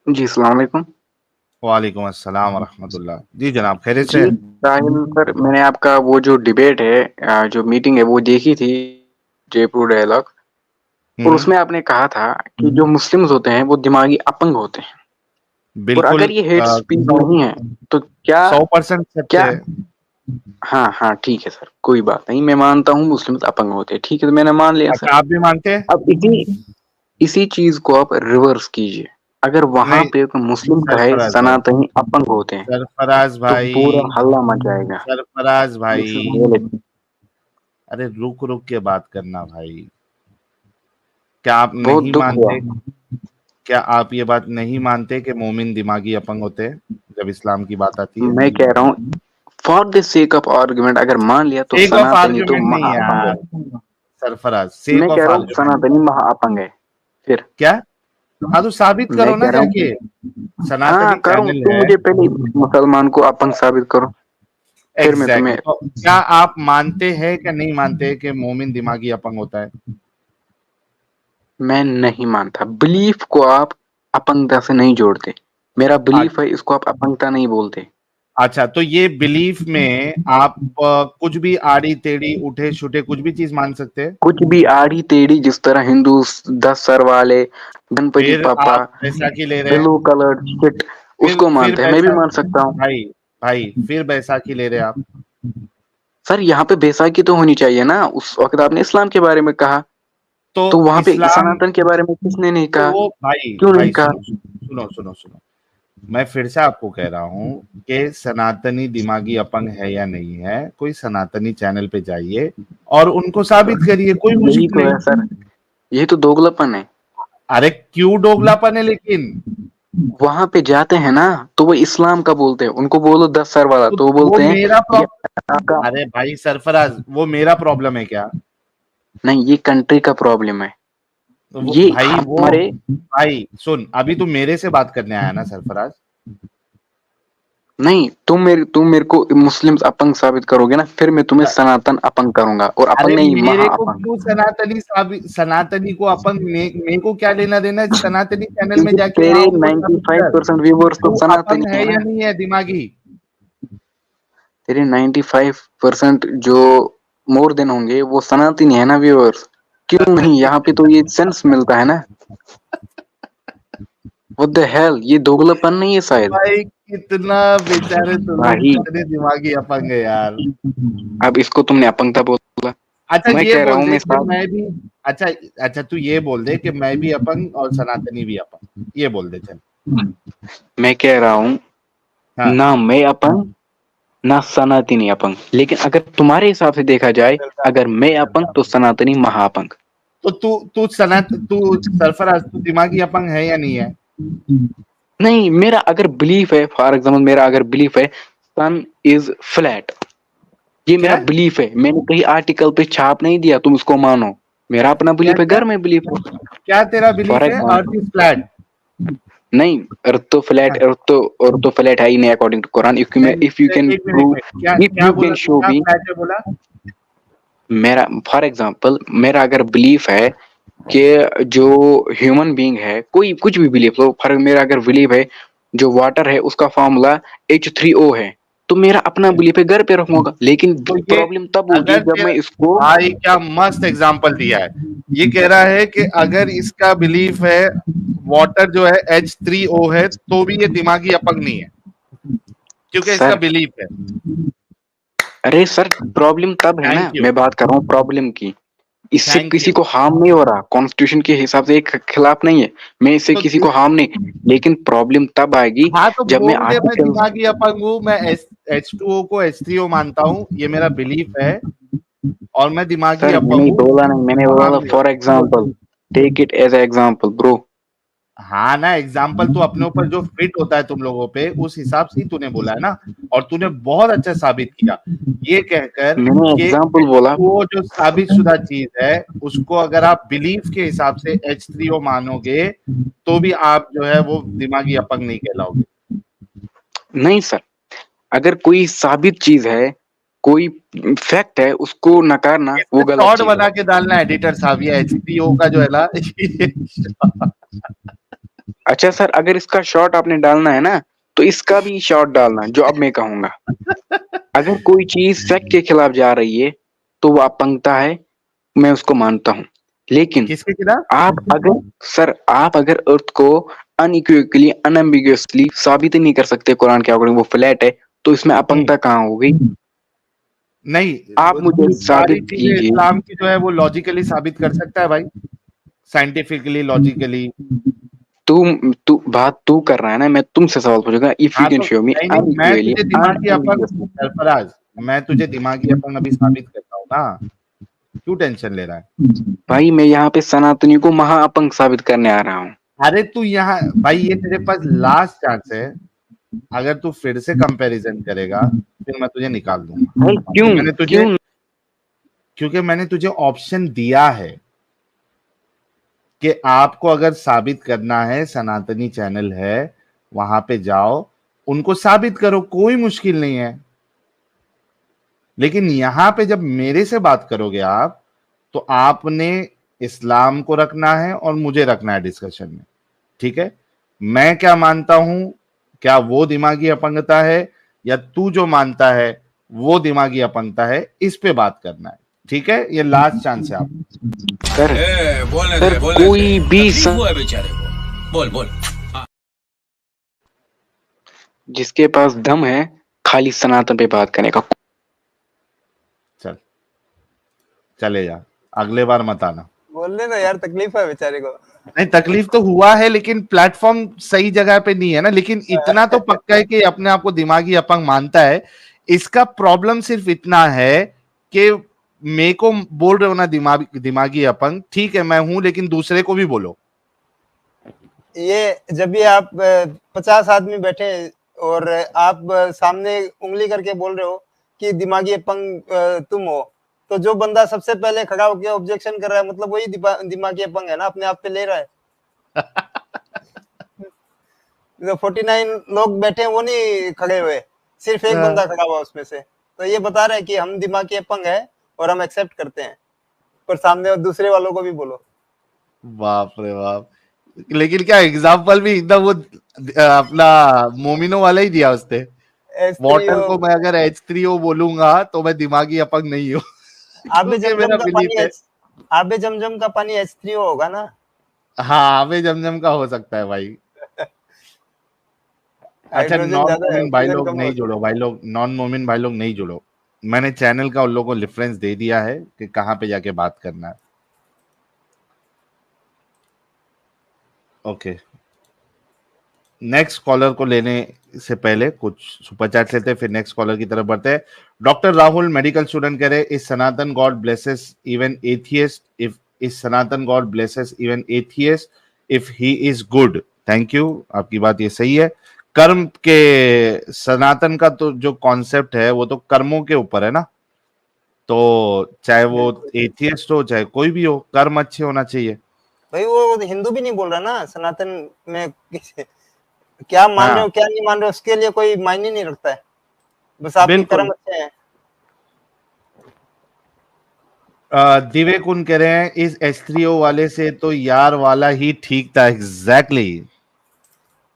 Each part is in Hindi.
जी, अस्सलाम वालेकुम। वालेकुम अस्सलाम वरहमतुल्लाह। जी जनाब, खैरियत जी, से? साहिल सर, मैंने आपका वो जो डिबेट है जो मीटिंग है वो देखी थी, जयपुर डायलॉग। और हुँ, उसमें आपने कहा था कि जो मुस्लिम्स होते हैं वो दिमागी अपंग होते हैं। और बिल्कुल अगर ये हेट स्पीच 100 नहीं है तो क्या 100% सत्य क्या है। हाँ, हाँ, ठीक है सर, कोई बात नहीं, मैं मानता हूँ मुस्लिम्स अपंग होते हैं, ठीक है, तो मैंने मान लिया सर। अच्छा, आप भी मानते हैं? अब इसी इसी चीज़ को आप रिवर्स कीजिए। अगर वहाँ नहीं, पे कोई मुस्लिम कहे सरफराज भाई, सनातनी अपंग होते हैं, सरफराज तो पूरा भाई, हल्ला मच जाएगा। सरफराज दिस इज़ भाई, रियलिटी। अरे रुक-रुक के बात करना भाई। क्या आप बहुत नहीं दुःख हुआ। मानते क्या आप ये बात नहीं मानते कि मोमिन दिमागी अपंग होते हैं, जब इस्लाम की बात आती है? मैं कह रहा हूँ for the sake of argument अगर मान लिया तो सेक ऑफ सनातनी तो आर्गुमेंट नहीं महाअपंग है। यार, सरफराज, मैं सेक कह ऑफ रहा हूँ आर्गुमेंट। सनातनी महाअपंग है। फिर क्या? हाँ, तो साबित मैं करो ना कह रहा जाके। हूँ हाँ सनातनी करूँ, चैनल तुम है। मुझे पहले मुसलमान को अपंग साबित करो, फिर मैं एग्जैक्टली तुम्हें। तो क्या आप मानते हैं कि नहीं मानते कि मोमिन दिमागी अपंग होता है? मैं नहीं मानता, बिलीफ को आप अपंगता से नहीं जोड़ते। मेरा बिलीफ है, इसको आप अपंगता नहीं बोलते। अच्छा, तो ये बिलीफ में आप कुछ भी आड़ी टेढ़ी उठे छुटे कुछ भी चीज मान सकते हैं? कुछ भी आड़ी टेढ़ी, जिस तरह हिंदू 10 सर वाले गणपति फिर पापा आप बैसाखी ले रहे हैं? ब्लू कलर्ड शिट, उसको फिर मानते हैं, मैं भी मान बैसाखी, सकता हूँ। भाई भाई फिर बैसाखी ले रहे हैं आप? सर यहाँ पे बैसाखी तो होनी चाहिए ना, उस वक्त आपने इस्लाम के बारे में कहा, तो तो वहां पे इस्लाम, सनातन के बारे में किसने नहीं तो कहा? वो भाई क्यों नहीं भाई कहा? सुनो, मैं फिर से आपको कह रहा हूँ कि सनातनी दिमागी अपंग है या नहीं है, कोई सनातनी चैनल पे जाइए और उनको साबित करिए, कोई यही मुश्किल तो नहीं। है सर, यही तो दोगलापन है। अरे क्यों दोगलापन है लेकिन? वहां पे जाते हैं ना तो वो इस्लाम का बोलते हैं, उनको बोलो 10 सर वाला तो तो वो वो बोलते हैं मेरा ये प्रॉब्लम, आपका। अरे भाई सरफराज, वो मेरा प्रॉब्लम है क्या? नहीं, ये कंट्री का प्रॉब्लम है। तो वो ये भाई वो हमारे भाई सुन, अभी तू मेरे से बात करने आया ना सरफराज? नहीं, तुम मेरे को मुस्लिम्स अपंग साबित करोगे ना, फिर मैं तुम्हें सनातन अपंग करूंगा, और अरे अपंग नहीं, मेरे को महाअपंग। क्यों सनातनी को अपन मेरे को क्या लेना देना है सनातनी चैनल में क्योंकि जाके तेरे वहां उनको साबित कर। 95% व्यूवर्स तो तू अपंग सनातनी है है या ना। नहीं है दिमागी? तेरे 95% जो मोर देन होंगे वो सनातनी है ना व्यूअर्स। क्यों नहीं, यहाँ पे तो ये सेंस मिलता है ना। व्हाट द हेल, ये दोगलापन नहीं है शायद। भाई कितना बेचारे तुम लोग भाई, कितने दिमागी अपंग है यार। अब इसको तुमने अपंगता बोला। अच्छा मैं ये कह रहा बोल हूँ दे मैं कि साहब, मैं भी, अच्छा अच्छा तू ये बोल दे कि मैं भी अपंग और सनातनी भी अपंग, ये बोल दे चल। मैं कह रहा हूँ हाँ, ना मैं अपंग, ना सनातनी अपंग, लेकिन अगर तुम्हारे हिसाब से देखा जाए, चलता अगर मैं अपंग चलता। तो सनातनी महाअपंग। तो तू सरफराज, तू दिमागी अपंग है या नहीं है? नहीं, मेरा अगर बिलीफ है, फॉर एग्जाम्पल मेरा अगर बिलीफ है सन इज फ्लैट, ये मेरा क्या बिलीफ है, मैंने कहीं आर्टिकल पे छाप नहीं दिया, तुम इसको मानो। मेरा अपना क्या बिलीफ है, क्या घर में बिलीफ है। क्या तेरा फॉर बिलीफ है? अर्थ एग्जाम्पल इज फ्लैट? नहीं, अर्थ तो फ्लैट है ही नहीं अकॉर्डिंग टू कुरान। नहीं इफ यू कैन एक मिनट एक प्रूव, मिनट, क्या इफ क्या यू बोला कैन तू, शो क्या मी। फ्लैट है बोला? मेरा फॉर एग्जाम्पल मेरा अगर बिलीफ है कि जो ह्यूमन बीइंग है, कोई कुछ भी बिलीफ लो, फॉर मेरा अगर बिलीफ है जो वाटर है उसका फॉर्मूला H3O है, तो मेरा अपना बिलीफ है, घर पे रखूंगा, लेकिन तो ये प्रॉब्लम तब होगी अगर जब मैं तेरा, इसको। भाई क्या मस्त एग्जांपल दिया है। ये कह रहा है कि अगर इसका बिलीफ है वाटर जो है H3O है, तो भी ये दिमागी अपंग नहीं है, क्योंकि इसका सर, बिलीफ है। अरे सर, प्रॉब्लम तब है ना, थैंक यू, मैं बात कर रहा हूँ प्रॉब्लम की। इससे थैंक किसी यू। को हार्म नहीं हो रहा, कॉन्स्टिट्यूशन के हिसाब से एक खिलाफ नहीं है, मैं इससे तो किसी को हार्म नहीं, लेकिन प्रॉब्लम तब आएगी हाँ, तो जब मैं बोल दे मैं आर्टिकल्स। दिमागी अपंग हूँ, मैं H2O को H3O मानता हूँ, ये मेरा बिलीफ है, और मैं दिमागी सर अपंग मैंने हूँ, बोला नहीं, मैंने वहां बोला भी। For example, take it as example bro. हाँ ना, एग्जाम्पल तो अपने ऊपर जो फिट होता है तुम लोगों पे उस हिसाब से ही तूने बोला है ना, और तूने बहुत अच्छा साबित किया ये कहकर मैंने कि एग्जाम्पल बोला। H2O जो साबित शुदा चीज है उसको अगर आप बिलीफ के हिसाब से H3O मानोगे, तो भी आप जो है वो दिमागी अपंग नहीं कहलाओगे। नहीं सर, अगर कोई साबित चीज है, कोई फैक्ट है, उसको नकारना इस वो पे गलत शॉर्ट चीज बना है। के डालना एडिटर साहब, ये H3O का जो है ना अच्छा सर, अगर इसका शॉट आपने डालना है ना, तो इसका भी शॉट डालना जो अब मैं कहूंगा। अगर कोई चीज फैक्ट के खिलाफ जा रही है तो वो अपंगता है, मैं उसको मानता हूँ। लेकिन किसके खिलाफ? आप अगर अर्थ को अनइक्विवोकली अनएम्बिगुअसली साबित ही नहीं कर सकते कुरान के अकॉर्डिंग वो फ्लैट है, तो इसमें अपंगता कहाँ हो गई? नहीं, आप मुझे तू सारी साबित चीजें कीजिए। इस्लाम की जो है वो लॉजिकली साबित कर सकता है भाई, साइंटिफिकली, लॉजिकली। बात तू कर रहा है ना, मैं तुमसे सवाल पूछूंगा। इफ यू हाँ कैन तो शो मी नहीं नहीं, मैं अनइक्वली तुझे दिमागी अपंग, अनएम्बिगुअसली। सरफराज, मैं तुझे दिमागी अपंग अभी साबित करता हूँ ना, क्यों टेंशन ले रहा है? भाई मैं यहाँ पे सनातनी को महा अपंग साबित करने आ रहा हूँ। अरे तू यहाँ भाई, ये तेरे पास लास्ट चांस है। अगर तू फिर से कंपैरिजन करेगा फिर मैं तुझे निकाल दूंगा, भाई क्यों? मैंने तुझे, क्यों? क्योंकि मैंने तुझे ऑप्शन दिया है कि आपको अगर साबित करना है, सनातनी चैनल है, वहां पे जाओ, उनको साबित करो, कोई मुश्किल नहीं है। लेकिन यहां पे जब मेरे से बात करोगे आप, तो आपने इस्लाम को रखना है और मुझे रखना है डिस्कशन में, ठीक है? मैं क्या मानता हूं, क्या वो दिमागी अपंगता है, या तू जो मानता है वो दिमागी अपंगता है, इस पे बात करना है, ठीक है? ये लास्ट चांस है आप। सर, बोलने सर दे बोलने कोई दे, भी तकलीफ हुआ है बेचारे को, बोल बोल। जिसके पास दम है खाली सनातन पे बात करने का। चल, चले जा, अगले बार मत आना। बोलने दो यार, तकलीफ है बेचारे को। नहीं, तकलीफ तो हुआ है, लेकिन प्लेटफॉर्म सही जगह पे नहीं है ना। लेकिन इतना तो पक्का है कि अपने आप को दिमागी अपंग मानता है। इसका प्रॉब्लम सिर्फ इतना है कि मेरे को बोल रहे हो ना दिमागी दिमागी अपंग, ठीक है मैं हूं, लेकिन दूसरे को भी बोलो। ये जब भी आप 50 आदमी बैठे और आप सामने उंगली करके बोल रहे हो कि दिमागी अपंग तुम हो, तो जो बंदा सबसे पहले खड़ा होकर ऑब्जेक्शन कर रहा है, मतलब वही दिमागी अपंग है ना, अपने आप पे ले रहा है। जो 49 लोग बैठे हैं वो नहीं खड़े हुए, सिर्फ एक बंदा खड़ा हुआ उसमें से, तो ये बता रहा है कि हम दिमागी अपंग है और हम एक्सेप्ट करते हैं, पर सामने और दूसरे वालों को भी बोलो। बाप रे बाप। लेकिन क्या एग्जाम्पल भी एकदम वो अपना मोमिनो वाला ही दिया उसने। वाटर S3O, को मैं अगर H3O बोलूंगा तो मैं दिमागी अपंग नहीं हूँ। आबे क्योंकि जमजम मेरा का बिलीफ पानी है। आबे जमजम का पानी H3O होगा ना। हाँ, हमें जमजम का हो सकता है भाई। अच्छा, हाइड्रोजन नॉन ज्यादा है, मोमिन भाई ऑक्सीजन लोग कम नहीं होती जुड़ो, है। भाई लोग नॉन मोमिन भाई लोग नहीं जुड़ो। मैंने चैनल का उन लोगों को रेफरेंस दे दिया है कि कहाँ पे जाके बात करना है। ओके, नेक्स्ट कॉलर को लेने से पहले कुछ सुपर चैट लेते हैं, फिर नेक्स्ट कॉलर की तरफ बढ़ते हैं। डॉक्टर राहुल मेडिकल स्टूडेंट कह रहे, इस Sanatan God blesses even atheist if इस Sanatan God blesses even atheist if he is good. Thank you, आपकी बात ये सही है। कर्म के सनातन का तो जो कॉन्सेप्ट है वो तो कर्मों के ऊपर है ना, तो चाहे वो एथियस्ट हो चाहे कोई भी हो, कर्म अच्छे होना चाहिए। भाई वो हिंदू भी नहीं बोल रहा ना सनातन में क्या मान रहे हाँ हो क्या नहीं मान रहे हो, उसके लिए कोई मायने नहीं रखता है, बस आपके कर्म बिल्कुल। अच्छे हैं। दिव्य कुन कह रहे हैं, इस एस्ट्रियो वाले से तो यार वाला ही ठीक था। Exactly exactly।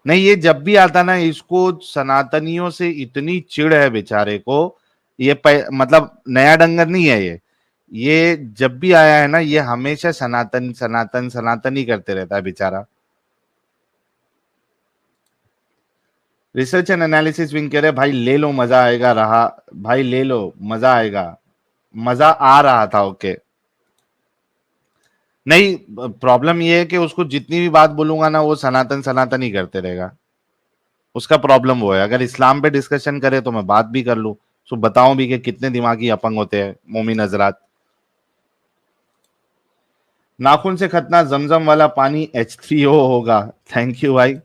नहीं, ये जब भी आता ना, इसको सनातनियों से इतनी चिढ़ है बेचारे को। ये मतलब नया डंगर नहीं है ये जब भी आया है ना, ये हमेशा सनातन सनातन सनातन ही करते रहता है बेचारा। रिसर्च एंड एनालिसिस विंग कह रहे भाई ले लो मजा आएगा रहा, भाई ले लो मजा आएगा, मजा आ रहा था। ओके, नहीं, प्रॉब्लम ये है कि उसको जितनी भी बात बोलूंगा ना वो सनातन सनातन ही करते रहेगा। उसका प्रॉब्लम वो है। अगर इस्लाम पे डिस्कशन करे तो मैं बात भी कर लूं, तो बताऊं भी कि कितने दिमागी अपंग होते हैं मोमिन हजरात। नाखून से खतना जमजम वाला पानी H3O होगा। थैंक यू भाई।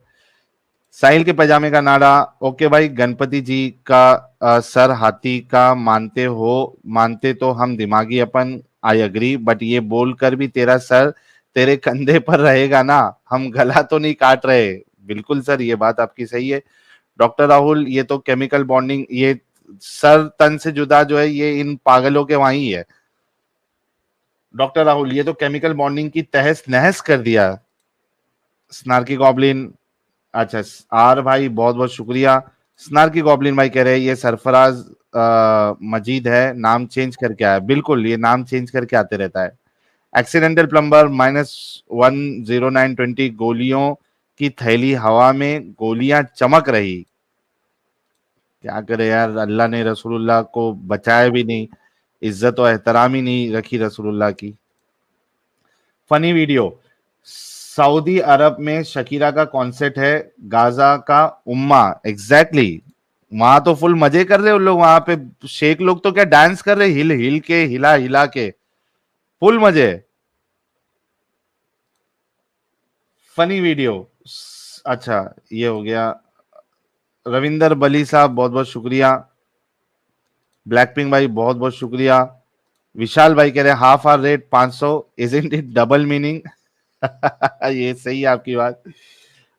साहिल के पैजामे का नाड़ा, ओके भाई। गणपति जी का सर हाथी का मानते हो, मानते तो हम दिमागी अपन, आई अग्री, बट ये बोलकर भी तेरा सर तेरे कंधे पर रहेगा ना, हम गला तो नहीं काट रहे। बिल्कुल सर, ये बात आपकी सही है। डॉक्टर राहुल, ये तो केमिकल बॉन्डिंग, ये सर तन से जुदा जो है ये इन पागलों के वहीं है। डॉक्टर राहुल, ये तो केमिकल बॉन्डिंग की तहस नहस कर दिया। स्नार्की गॉब्लिन, अच्छा आर भाई बहुत बहुत शुक्रिया। स्नार्की गॉब्लिन भाई कह रहे हैं ये सरफराज मजीद है, नाम चेंज करके आया। बिल्कुल, ये नाम चेंज करके आते रहता है। एक्सीडेंटल प्लम्बर -10920 गोलियों की थैली हवा में, गोलियां चमक रही। क्या करे यार, अल्लाह ने रसूलुल्लाह को बचाया भी नहीं, इज्जत और एहतराम ही नहीं रखी रसूलुल्लाह की। फनी वीडियो, सऊदी अरब में शकीरा का कॉन्सर्ट है, गाजा का उम्मा। एग्जैक्टली वहां तो फुल मजे कर रहे उन लोग, वहां पे शेख लोग तो क्या डांस कर रहे, हिल हिल के, हिला हिला के, फुल मजे। फनी वीडियो, अच्छा ये हो गया। रविंदर बली साहब बहुत बहुत शुक्रिया। ब्लैक पिंक भाई बहुत बहुत शुक्रिया। विशाल भाई कह रहे हैं half hour rate 500, isn't it double meaning? ये सही है आपकी बात।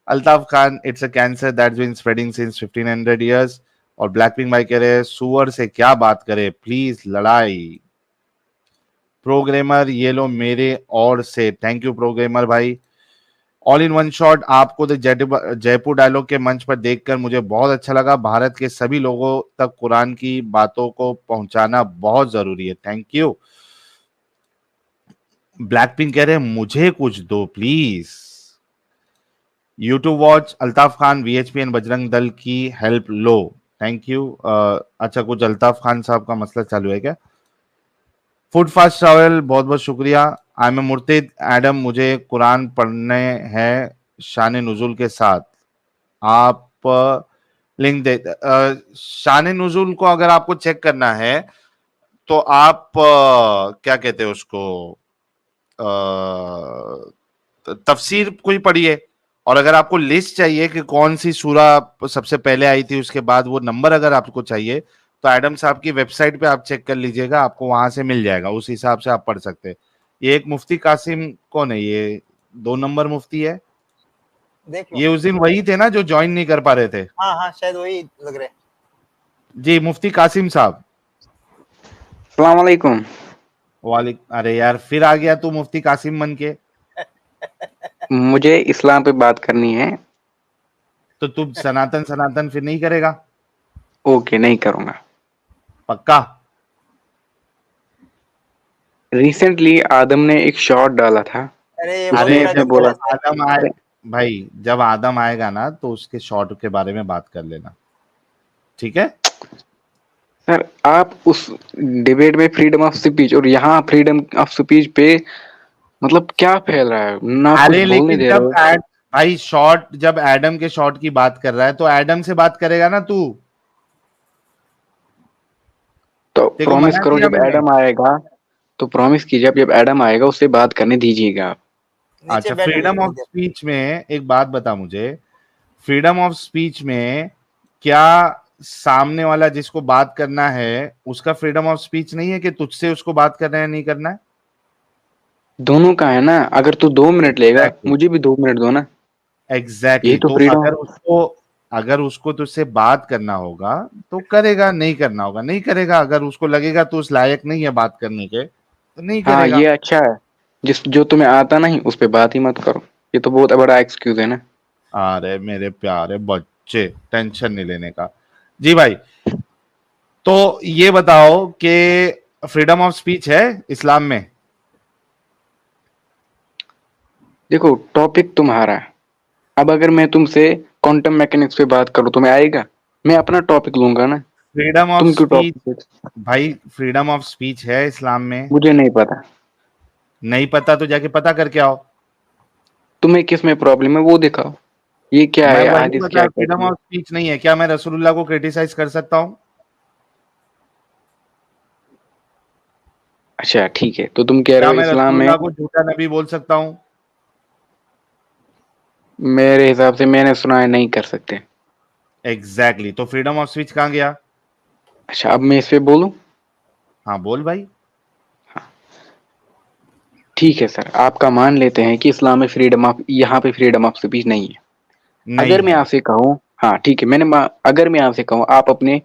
Altaf Khan, it's a cancer that's been spreading since 1500 years. और ब्लैक पिंक भाई कह रहे हैं सुअर से क्या बात करे, प्लीज लड़ाई। प्रोग्रामर ये लो मेरे और से, थैंक यू प्रोग्रामर भाई। ऑल इन वन शॉट, आपको द जयपुर डायलॉग के मंच पर देखकर मुझे बहुत अच्छा लगा। भारत के सभी लोगों तक कुरान की बातों को पहुंचाना बहुत जरूरी है, थैंक यू। ब्लैक पिंक कह रहे हैं मुझे कुछ दो please. YouTube watch, Altaf Khan VHP and Bajrang Dal की हेल्प लो, थैंक यू। अच्छा कुछ अल्ताफ खान साहब का मसला चालू है क्या? फूड फास्ट ट्रैवल बहुत बहुत शुक्रिया। आई एम मुर्तिद एडम, मुझे कुरान पढ़ने हैं शान नुजुल के साथ, आप लिंक दे। शान नुजुल को अगर आपको चेक करना है तो आप क्या कहते हैं उसको, तफसीर कोई पढ़िए। और अगर आपको लिस्ट चाहिए कि कौन सी सूरा सबसे पहले आई थी, उसके बाद वो नंबर अगर आपको चाहिए, तो एडम साहब की वेबसाइट पे आप चेक कर लीजिएगा, आपको वहां से मिल जाएगा, उस हिसाब से आप पढ़ सकते हैं। ये एक मुफ्ती कासिम कौन है, ये 2 नंबर मुफ्ती है, देख लो। ये उस दिन वही थे ना जो ज्वाइन नहीं कर पा रहे थे? हाँ हाँ शायद वही लग रहे। जी मुफ्ती कासिम साहब। अस्सलाम वालेकुम। वालेकुम। अरे यार फिर आ गया तू मुफ्ती कासिम बन के। मुझे इस्लाम पे बात करनी है। तो तू सनातन सनातन फिर नहीं करेगा? ओके, नहीं करूंगा। पक्का? रिसेंटली आदम ने एक शॉट डाला था, अरे ये उसमें अरे बहुत इसने जब बोला, आदम आए भाई, जब आदम आएगा ना तो उसके शॉर्ट के बारे में बात कर लेना, ठीक है? सर आप उस डिबेट में फ्रीडम ऑफ स्पीच और यहाँ फ्रीडम ऑफ स्पीच पे मतलब क्या फैल रहा है, ना कुछ अरे बोलने लेकिन दे रहे हो। भाई शॉर्ट, जब एडम के शॉर्ट की बात कर रहा है तो एडम से बात करेगा ना तू। तो तेरे को प्रॉमिस मना करो किया जब मैंने? एडम आएगा, तो प्रॉमिस कीजिए जब एडम आएगा उससे बात करने दीजिएगा आप। नीचे अच्छा बैठ फ्रीडम ऑफ गए। स्पीच में एक बात बता मुझे, फ्रीडम ऑफ स्पीच में क्या सामने वाला जिसको बात करना है उसका फ्रीडम ऑफ स्पीच नहीं है कि तुझसे उसको बात करना है नहीं करना है? दोनों का है ना, अगर तू 2 मिनट लेगा एग्जैक्टली, मुझे भी 2 मिनट दो ना, एग्जैक्टली यही तो तो फ्रीडम। अगर उसको तुझसे बात करना होगा तो करेगा, नहीं करना होगा नहीं करेगा। अगर उसको लगेगा तो उस लायक नहीं है बात करने के तो नहीं हाँ करेगा। ये अच्छा है, जिस जो तुम्हें आता नहीं उस पे बात ही मत करो, ये तो बहुत बड़ा एक्सक्यूज है ना। अरे मेरे प्यारे बच्चे, टेंशन नहीं लेने का। जी भाई, तो ये बताओ कि फ्रीडम ऑफ स्पीच है इस्लाम में? देखो टॉपिक तुम्हारा है, अब अगर मैं तुमसे क्वांटम मैकेनिक्स पे बात करूँ तुम्हें आएगा? मैं अपना टॉपिक लूंगा ना, फ्रीडम ऑफ तुम क्यों स्पीच, टॉपिक? भाई फ्रीडम ऑफ स्पीच है इस्लाम में? मुझे नहीं पता। नहीं पता तो जाके पता करके आओ। तुम्हें किस में प्रॉब्लम है वो दिखाओ, ये क्या मैं है, वही हादिस बता, क्या फ्रीडम कहती है। ऑफ स्पीच नहीं है क्या? मैं रसूलुल्लाह को क्रिटिसाइज कर सकता हूँ? अच्छा ठीक है, तो तुम कह रहे क्या हो मैं इस्लाम में, रसूलुल्लाह को झूठा नबी बोल सकता हूँ? मेरे हिसाब से मैंने सुना है नहीं कर सकते। एग्जैक्टली तो फ्रीडम ऑफ स्पीच कहाँ गया? अच्छा अब मैं इस पे बोलूं? हाँ बोल भाई। ठीक है सर, आपका मान लेते हैं कि इस्लाम में फ्रीडम ऑफ, यहाँ पे फ्रीडम ऑफ स्पीच नहीं है। नहीं अगर मैं है? आपसे कहूँ, हाँ ठीक है, अगर मैं आपसे कहूँ आप अपने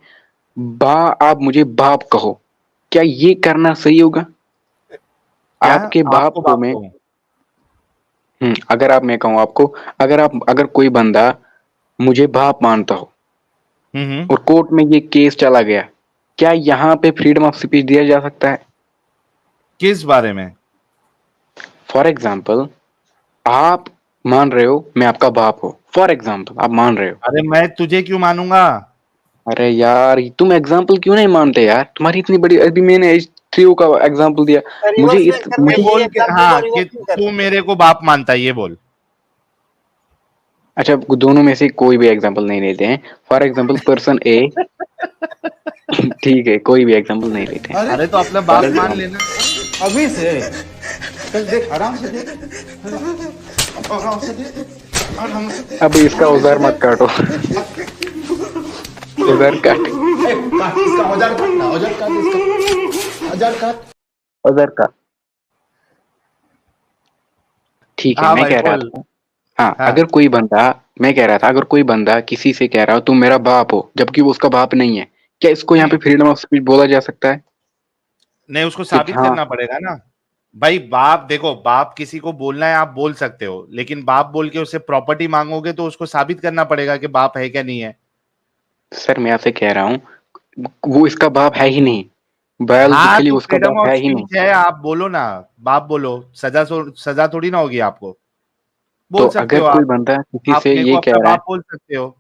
आप मुझे बाप कहो, क्या ये करना सही होगा? क्या आपके बाप आपको को बाप मैं, कहूँ? अगर आप, मैं कहूँ आपको, अगर कोई बंदा मुझे बाप मानता हो हम्म। और कोर्ट में ये केस चला गया, क्या यहाँ पे फ्रीडम ऑफ स्पीच दिया जा सकता है? किस बारे में? फॉर एग्जाम्पल, आप मान रहे हो मैं आपका बाप हूं, फॉर एग्जाम्पल आप मान रहे हो। अरे मैं तुझे क्यों मानूंगा? अरे यार तुम एग्जाम्पल क्यों नहीं मानते यार, तुम्हारी इतनी बड़ी, अभी मैंने H3O का एग्जाम्पल दिया। मुझे रिवर्स इस कर रहे ये हैं, मुझे ये बोल के, एग्जांपल को हाँ, कि रिवर्स क्यों कर तू रहे हैं? मेरे को बाप मानता है, ये बोल। अच्छा, दोनों में से कोई भी एग्जाम्पल नहीं लेते हैं। फॉर एग्जाम्पल पर्सन ए, ठीक है कोई भी एग्जाम्पल नहीं लेते हैं। अरे तो अपना फॉर बाप मान एग्जाम्पल, लेना। अभी से चल देख, आराम से देख, आराम से देख, आराम से देख। अभी इसका औजार मत काटो, औजार काट, ए, काट इसका औजार काट ना, औजार काट इसका, औजार काट। औजार काट। ठीक है, हाँ मैं भाई कह रहा बोल। था, हाँ हाँ, अगर कोई बंदा, मैं कह रहा था अगर कोई बंदा किसी से कह रहा हो तुम मेरा बाप हो, जबकि वो उसका बाप नहीं है, क्या इसको यहाँ पे फ्रीडम ऑफ स्पीच बोला जा सकता है? नहीं, उसको कि साबित हाँ, करना पड़ेगा ना भाई। बाप देखो, बाप किसी को बोलना है आप बोल सकते हो, लेकिन बाप बोल के उससे प्रॉपर्टी मांगोगे तो उसको साबित करना पड़ेगा कि बाप है क्या नहीं है। सर मैं आपसे कह रहा हूँ वो इसका बाप है ही नहीं, हाँ बायोलॉजिकली तो उसका फ्रीडम बाप ऑफ है ही नहीं। स्पीच है, आप बोलो ना। बाप बोलो, सजा थोड़ी ना होगी आपको। तो बोल सकते अगर हो कोई आप। बंदा किसी आप से मेरे ये को कह अपना रहा है, बाप बोल सकते हो।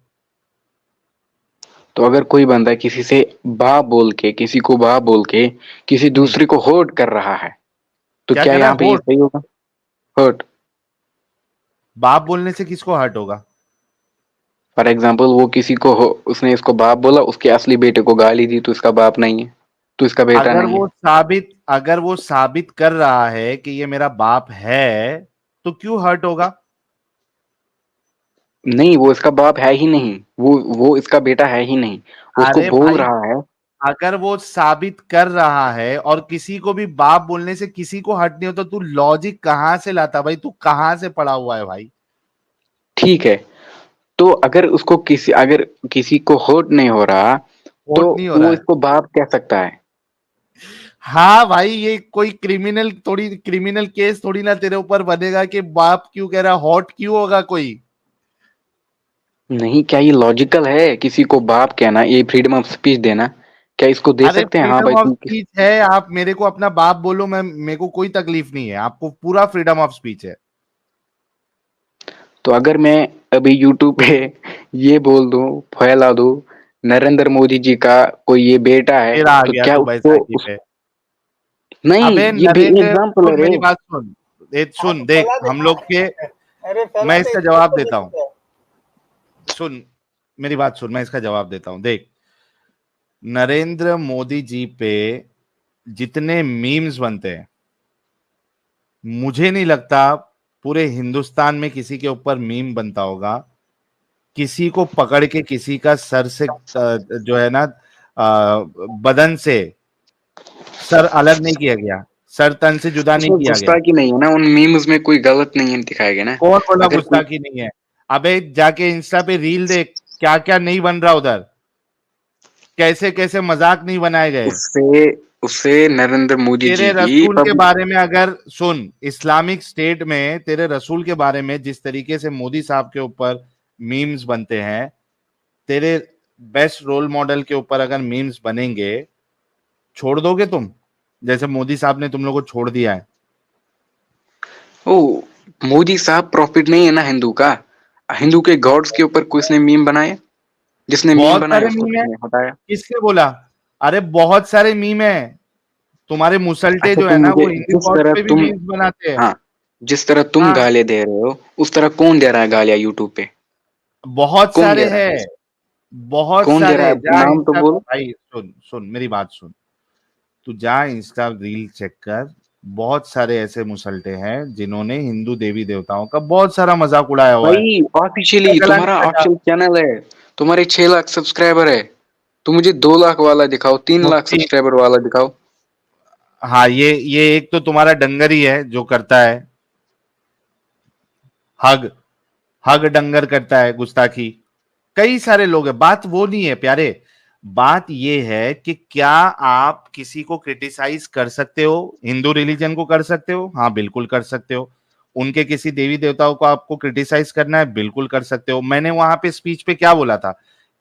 तो अगर कोई बंदा किसी से बाप बोल के, किसी को बाप बोल के किसी हम्म। दूसरे को हर्ट कर रहा है, तो क्या क्या कह रहा यहाँ है? पे ये होट? सही होगा? हर्ट, बाप बोलने से किसको हर्ट होगा? फॉर एग्जाम्पल वो किसी को उसने इसको बाप बोला, उसके असली बेटे को गाली दी, तो इसका बाप नहीं है, तो इसका बेटा नहीं है। अगर वो साबित कर रहा है कि ये मेरा बाप है, तो क्यों हर्ट होगा? नहीं, वो इसका बाप है ही नहीं, वो इसका बेटा है ही नहीं, वो उसको अरे बोल भाई, रहा है। अगर वो साबित कर रहा है और किसी को भी बाप बोलने से किसी को हर्ट नहीं होता, तू लॉजिक कहां से लाता भाई? तू कहां से पढ़ा हुआ है भाई? ठीक है, तो अगर किसी को हर्ट नहीं हो रहा, तो वोट नहीं हो रहा वो है। इसको बाप कह सकता है। हाँ भाई, ये कोई क्रिमिनल केस थोड़ी ना तेरे ऊपर बनेगा कि बाप क्यों कह रहा, हॉट क्यों होगा कोई? नहीं, क्या ये लॉजिकल है किसी को बाप कहना, ये फ्रीडम ऑफ स्पीच देना? क्या इसको दे अरे सकते हैं? हाँ फ्रीडम भाई ऑफ तुम स्पीच है, आप मेरे को अपना बाप बोलो, मैं मेरे को कोई तकलीफ नहीं है, आपको पूरा फ्रीडम ऑफ स्पीच है। तो अगर मैं अभी यूट्यूब पे ये बोल दूं, फैला दूं, नरेंद्र मोदी जी का कोई ये बेटा है, फिर आ तो गया क्या तू उसको बैसाखी पे। नहीं, अबे ये नरेंद्र, एग्जाम्पल है सुन रे। मेरी बात सुन। सुन देख, फैला हम देता लोग के, है। अरे फैला मैं दे, इसका इतना जवाब तो देता हूं। गलत है। सुन मेरी बात सुन, मैं इसका जवाब देता हूं। देख, नरेंद्र मोदी जी पे जितने मीम्स बनते हैं, मुझे नहीं लगता पूरे हिंदुस्तान में किसी के ऊपर मीम बनता होगा किसी को पकड़ के किसी का सर से जो है ना, बदन से सर अलग नहीं किया गया, सर तन से जुदा नहीं उसमें किया गया। गुस्ताखी नहीं है ना, उन मीम्स में कोई गलत नहीं है दिखाया गया ना। कौन बोला अगर कोई गुस्ताखी नहीं है? अबे जाके इंस्टा पे रील देख, क्या क्या नहीं बन रहा उधर, कैसे कैसे मजाक नहीं बनाए गए। उससे उससे नरेंद्र मोदी तेरे जी की रसूल के बारे में अगर सुन, इस्लामिक स्टेट में तेरे रसूल के बारे में जिस तरीके से मोदी साहब के ऊपर मीम्स बनते हैं, तेरे बेस्ट रोल मॉडल के ऊपर अगर मीम्स बनेंगे, छोड़ दोगे तुम? जैसे मोदी साहब ने तुम लोगों को छोड़ दिया है। ओ, मोदी साहब प्रॉफिट नहीं है ना हिंदू का? हिंदू के गॉड्स के ऊपर किसने मीम बनाया? जिसने मीम बहुत बनाया सारे उसको मीम है। किसने हटाया? किसने बोला? अरे बहुत सारे मीम है। तुम्हारे मुसल्टे अच्छा, जो है तुम ना, मुझे वो हिंदू जिस गॉड तरह पे भी तुम, मीम्स बनाते हैं। हाँ, जिस तरह तुम हाँ, गालियां दे रहे हो, उस तरह कौन दे रहा है गालियां यूट्यूब पे? बहुत कौन सारे दे रहा है? हैं, बहुत कौन दे रहा सारे। है, जा नाम तो इंस्टा, बोलो। भाई सुन सुन मेरी बात सुन, तू जा इंस्टा रील चेक कर। बहुत सारे ऐसे मुसल्टे हैं जिन्होंने हिंदू देवी देवताओं का बहुत सारा मजाक उड़ाया हुआ है। भाई ऑफिशियली गला तुम्हारा नहीं कटा। ऑफिशियल चैनल है, तुम्हारे 6 लाख सब्सक्राइबर है, तुम मुझे 2 लाख वाला दिखाओ, 3 लाख मुफ्ती, सब्सक्राइबर वाला दिखाओ। हाँ, ये एक तो तुम्हारा डंगर ही है जो करता है, हग हग डंगर करता है गुस्ताखी। कई सारे लोग हैं, बात वो नहीं है प्यारे। बात ये है कि क्या आप किसी को क्रिटिसाइज कर सकते हो? हिंदू रिलीजन को कर सकते हो, हाँ बिल्कुल कर सकते हो। उनके किसी देवी देवताओं को आपको क्रिटिसाइज करना है, बिल्कुल कर सकते हो। मैंने वहां पे स्पीच पे क्या बोला था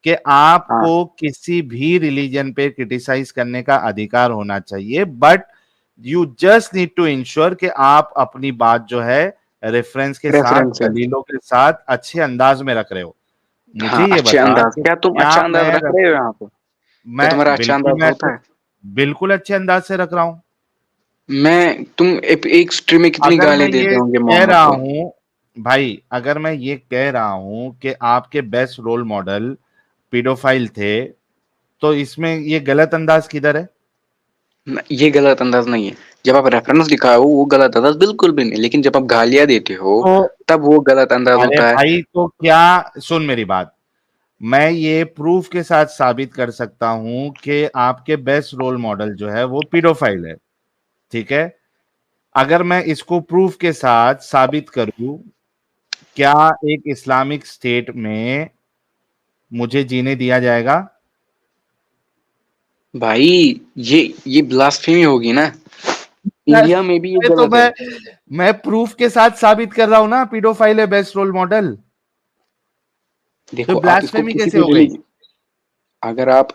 कि आपको किसी भी रिलीजन पे क्रिटिसाइज करने का अधिकार होना चाहिए, but you just need to ensure कि आप अपनी बात जो है रेफरेंस के साथ, रेफरेंसेस। दलीलों के साथ अच्छे अंदाज में रख रहे हो। मुझे हाँ, ये अच्छे बता अंदाज। कि क्या तुम क्या अच्छा अंदाज मैं रख रहे हो यहाँ पे? क्या तुम्हारा अच्छा अंदाज मैं होता है? बिल्कुल अच्छे अंदाज से रख रहा हूं। तुम एक स्ट्रीम में कितनी अगर मैं गाली देते ये होंगे कह मोहम्मद रहा को? हूं भाई, अगर मैं ये कह रहा हूं कि आपके बेस्ट रोल मॉडल पीडोफाइल थे, तो इसमें ये गलत अंदाज किधर है? ये गलत अंदाज नहीं है। जब आप रेफरेंस दिखाओ वो गलत अंदाज बिल्कुल भी नहीं, लेकिन जब आप गालियां देते हो तो तब वो गलत अंदाज अरे होता है। भाई, तो क्या, सुन मेरी बात, मैं ये प्रूफ के साथ साबित कर सकता हूं कि आपके बेस्ट रोल मॉडल जो है वो पीडोफाइल है, ठीक है? अगर मैं इसको प्रूफ के साथ साबित करूं, क्या एक इस्लामिक स्टेट में मुझे जीने दिया जाएगा? भाई ये ब्लास्फेमी होगी ना। इंडिया में भी ये अरे तो गलत है। मैं प्रूफ के साथ साबित कर रहा हूं ना, पीडोफाइल है बेस्ट रोल मॉडल। तो देखो आप इसको ब्लास्फेमी किसी कैसे भी हो गई? रिलीजन, अगर आप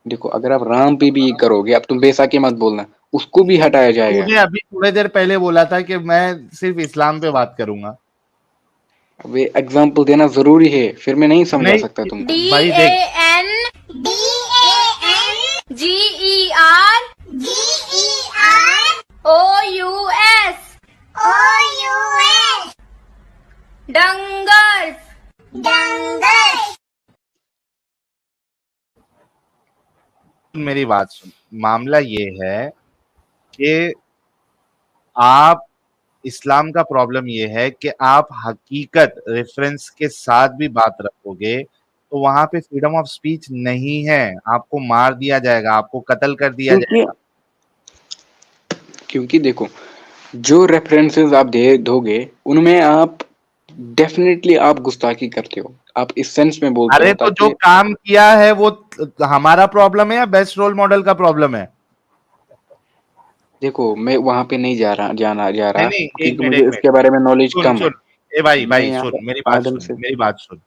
देखो अगर आप राम पे भी ये करोगे, अब तुम बेसाखी मत बोलना, उसको भी हटाया जाएगा। तूने अभी थोड़ी देर पहले बोला था कि मैं सिर्फ इस्लाम पे बात करूंगा। अब ये एग्जाम्पल देना जरूरी है, फिर मैं नहीं समझा नहीं सकता तुमको। भाई देख, DANDGEROUS डंगर्स। मेरी बात सुन, मामला ये है कि आप, इस्लाम का प्रॉब्लम ये है कि आप हकीकत रेफरेंस के साथ भी बात रखोगे तो वहां पे फ्रीडम ऑफ स्पीच नहीं है, आपको मार दिया जाएगा, आपको कत्ल कर दिया क्योंकि जाएगा। क्योंकि देखो, जो रेफरेंसेस आप दे दोगे उनमें आप डेफिनेटली आप गुस्ताखी करते हो, आप इस सेंस में बोलते अरे हो तो जो ताकि काम किया है वो हमारा प्रॉब्लम है या बेस्ट रोल मॉडल का प्रॉब्लम है? देखो मैं वहां पे नहीं जा नहीं रहा नहीं, एक क्योंकि मिनट मुझे एक मिनट, इसके बारे में नॉलेज सुन कम है। सुन, ए भाई मैं भाई यहाँ सुन पे मेरी बात, आदम सुन से मेरी बात सुन।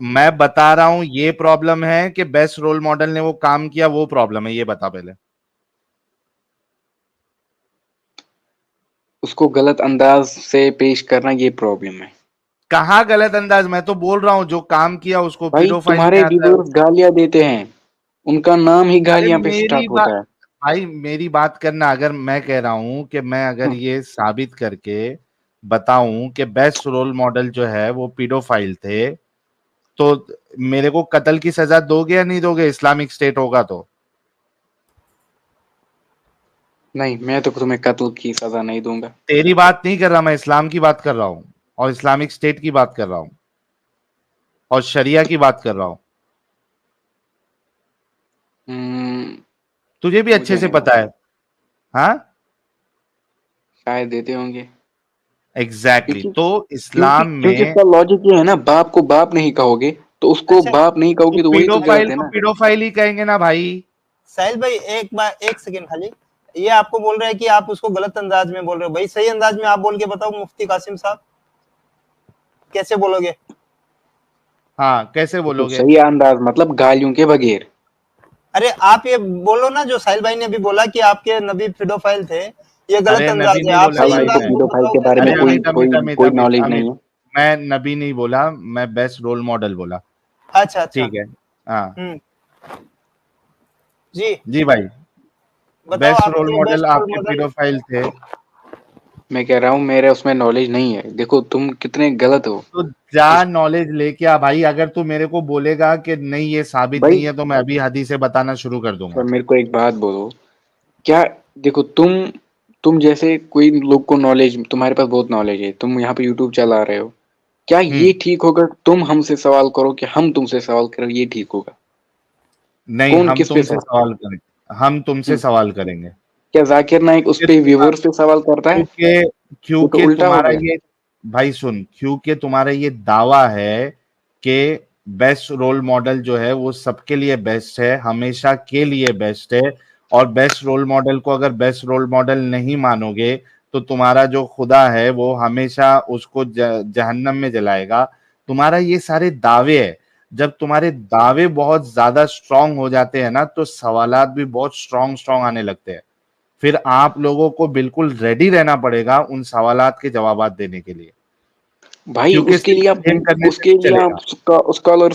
मैं बता रहा हूं ये प्रॉब्लम है कि बेस्ट रोल मॉडल ने वो काम किया, वो प्रॉब्लम है, ये बता पहले। उसको गलत अंदाज से पेश करना ये प्रॉब्लम है। कहाँ गलत अंदाज? मैं तो बोल रहा हूं जो काम किया उसको भाई पीडोफाइल में तुम्हारे आता है। व्यूअर्स गालियां देते हैं, उनका नाम ही अरे गालियां पे मेरी स्टार्ट बात, होता है। भाई मेरी बात करना, अगर मैं कह रहा हूं कि मैं अगर हम्म, ये साबित करके बताऊं कि बेस्ट रोल मॉडल जो है वो पीडोफाइल थे, तो मेरे को कत्ल की सजा दोगे या नहीं दोगे इस्लामिक स्टेट होगा तो? नहीं मैं तो तुम्हें कत्ल की सजा नहीं दूंगा। तेरी बात नहीं कर रहा, मैं इस्लाम की बात कर रहा हूं और इस्लामिक स्टेट की बात कर रहा हूं और शरिया की बात कर रहा हूं। हम्म, तुझे भी अच्छे मुझे से नहीं पता है। लगता, हाँ, शायद देते होंगे। एग्जैक्टली क्योंकि तो क्योंकि इस्लाम क्योंकि में इसका लॉजिक ये है ना, बाप को बाप नहीं कहोगे तो उसको अच्छा, बाप नहीं तो कहोगे तो वही तो गलत पीडोफाइल है को ना। पीडोफाइल ही कहेंगे ना भाई। साहिल भाई एक बार, एक सेकंड खाली। ये आपको बोल रहे हैं कि आप उसको गलत अंदाज में बोल रहे हो, भाई सही अंदाज में आप बोल के बताओ मुफ्ती कासिम साहब, कैसे बोलोगे? हाँ, कैसे देखो बोलोगे? सही अंदाज मतलब गालियों के बगैर। अरे आप ये बोलो ना जो साहिल भाई ने अभी बोला कि आपके नबी फिडोफाइल थे, ये गलत अरे नबी अंदाज है, नहीं आप बोला भाई सही भाई मेरे को अंदाज मैं। में पीडोफाइल बताओ के बारे कैसे में अरे कोई अमित बोलोगे? कोई अमित अमित कोई अमित नॉलेज नहीं अमित, है। मैं नबी नहीं बोला, मैं बेस्ट रोल मॉडल बोला। अच्छा अच्छा। ठीक है। हाँ हम्म। जी जी भाई, बताओ बेस्ट रोल आपके मॉडल बेस्ट रोल आपके मॉडल। पीडोफाइल थे। मैं कह रहा हूँ मेरे उसमें नॉलेज नहीं है, देखो तुम कितने गलत हो। तो जा इस नॉलेज लेके आ भाई, अगर तू मेरे को बोलेगा कि नहीं ये साबित भाई नहीं है तो मैं अभी हदीसें बताना शुरू कर पर दूंगा। मेरे को एक बात बोलो, क्या देखो तुम जैसे कोई लोग को नॉलेज, तुम्हारे पास बहुत नॉलेज है, तुम यहाँ पे यूट्यूब चला रहे हो, क्या हम्म। ये ठीक होगा तुम हमसे सवाल करो कि हम तुमसे सवाल करो, ये ठीक होगा? नहीं, कौन हम किस पे तुमसे सवाल? सवाल करेंगे, हम तुमसे हम्म, सवाल करेंगे। क्या जाकिर नाइक उस पे व्यूवर्स पे सवाल करता है? क्योंकि ये तो क्योंकि उल्टा हो तुम्हारा गया। ये, भाई सुन, क्योंकि तुम्हारा ये दावा है कि बेस्ट रोल मॉडल जो है वो सबके लिए बेस्ट है, हमेशा के लिए बेस्ट है, और बेस्ट रोल मॉडल को अगर बेस्ट रोल मॉडल नहीं मानोगे तो तुम्हारा जो खुदा है वो हमेशा उसको जहन्नम में जलाएगा। तुम्हारा ये सारे दावे है, जब तुम्हारे दावे बहुत ज्यादा स्ट्रांग हो जाते हैं ना, तो सवालात भी बहुत स्ट्रांग आने लगते हैं। फिर आप लोगों को बिल्कुल रेडी रहना पड़ेगा उन सवालात के जवाबात देने के लिए, भाई क्योंकि उसके लिए आप सिर्फ करने से उसके नहीं लिए चलेगा। आप स्कॉलर